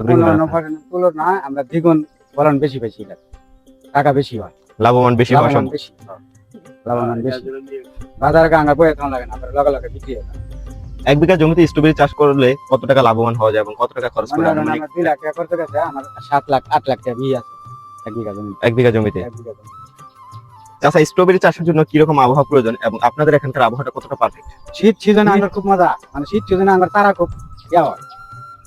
অন্যান্য ফসলের তুলনায় আমরা দ্বিগুণ ফলন বেশি পাইছি, টাকা বেশি হয়, লাভবান বেশি হওয়া লাভবান সম্ভব। বেশি, লাভবান বেশি। বাজারে আঙ্গা বয়ে থাকা লাগে না, লগে লগে বিক্রি হয়। 1 বিঘা জমিতে স্ট্রবেরি চাষ করলে কত টাকা লাভবান হওয়া যায় এবং কত টাকা খরচ করে আমার আনুমানিক 2 লাখ টাকা করতে গেছে, আমার 7 লাখ 8 লাখ টাকা বিয়ে আছে 1 বিঘা জমি। 1 বিঘা জমিতে? 1 বিঘা জমি। চাষা স্ট্রবেরি চাষের জন্য কি রকম আবহাওয়া প্রয়োজন এবং আপনাদের এখানকার আবহাওয়াটা কতটা পারফেক্ট? শীত সিজনে আমার খুব মজা, মানে শীত সিজনে আমার তারা খুব হয়,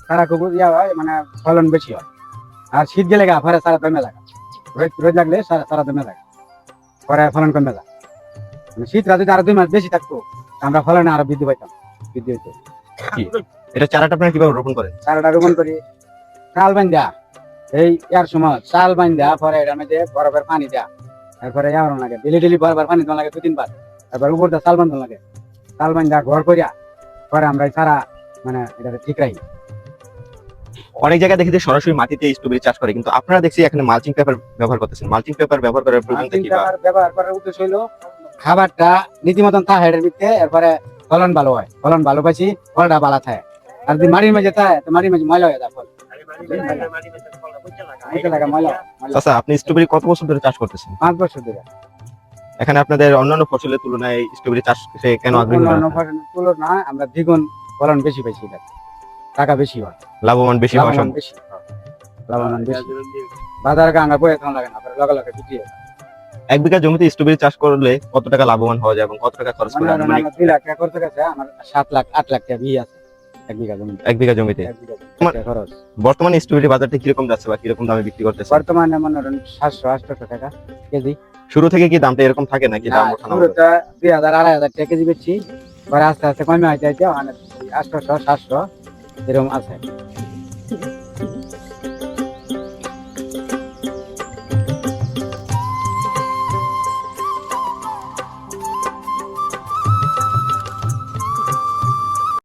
তারা খুব হয়, মানে ফলন বেশি হয়। আর শীত গেলে গা পরে সারা দমে লাগে, রোদ লাগলে সারা দমে লাগে, পরে ফলন কমে যায়। মানে শীতটা যদি আরো 2 মাস বেশি থাকতো, আমরা ফলনে আরো বৃদ্ধি পাইতাম, বৃদ্ধি হইতো। এটা চারাটা আপনারা কিভাবে রোপণ করেন? চারাটা রোপণ করি চাল বান্ধা, এই ইয়ার সময় চাল বান্ধা, পরে এটার মধ্যে বরফের পানি দেয়া, তারপরে ইয়ার লাগে ডেলি বরফের পানি দেওয়া লাগে 2-3 বার, তারপর উপর দিয়ে চাল বান্ধা লাগে, চাল বান্ধা ঘর করিয়া পরে আমরা সারা মানে এটা ঠিক রাখি। অনেক জায়গায় দেখি যে সরাসরি মাটিতে স্ট্রবেরি চাষ করে, কিন্তু আপনারা দেখছি এখানে মালচিং পেপার ব্যবহার করতেছেন। মালচিং পেপার ব্যবহার করার প্রয়োজনটা কি? ব্যবহার করার উদ্দেশ্য হইলো খাবারটা নীতিমতন থাকে এর ভিতরে, এরপরে ফলন ভালো হয়, ফলন ভালো পাইছি, ফলটা ভালো থাকে। আর যদি মাটির মাঝে থাকে তো মাটির মাঝে ময়লা হয়ে যায় ফল, আচ্ছা, আপনি স্ট্রবেরি কত বছর ধরে চাষ করতেছেন? 5 বছর ধরে। এখানে আপনাদের অন্যান্য ফসলের তুলনায় স্ট্রবেরি চাষে কেন আগ্রহী? অন্যান্য ফসলের তুলনায় আমরা দ্বিগুণ ফলন বেশি পাইছি, টাকা বেশি হয়, লাভবান বেশি হওয়া লাভবান সম্ভব। বেশি, লাভবান বেশি। বাজারে আঙ্গা বয়ে থাকা লাগে না, লগে লগে বিক্রি হয়। 1 বিঘা জমিতে স্ট্রবেরি চাষ করলে কত টাকা লাভবান হওয়া যায় এবং কত টাকা খরচ করে আনুমানিক? 2 লাখ টাকা করতে গেছে, আমার 7 লাখ 8 লাখ টাকা বিয়ে আছে 1 বিঘা জমি। 1 বিঘা জমিতে? 1 বিঘা জমি খরচ। বর্তমানে স্ট্রবেরি বাজারটা কিরকম যাচ্ছে বা কিরকম দামে বিক্রি করতেছে? বর্তমানে মনে করেন 700-800 টাকা কেজি। শুরু থেকে কি দামটা এরকম থাকে নাকি দাম ওঠানামা? শুরুতে 2000-2500 টাকা কেজি বেচছি, পরে আস্তে আস্তে কমে হইতে হইতে 800-700 এরকম আছে।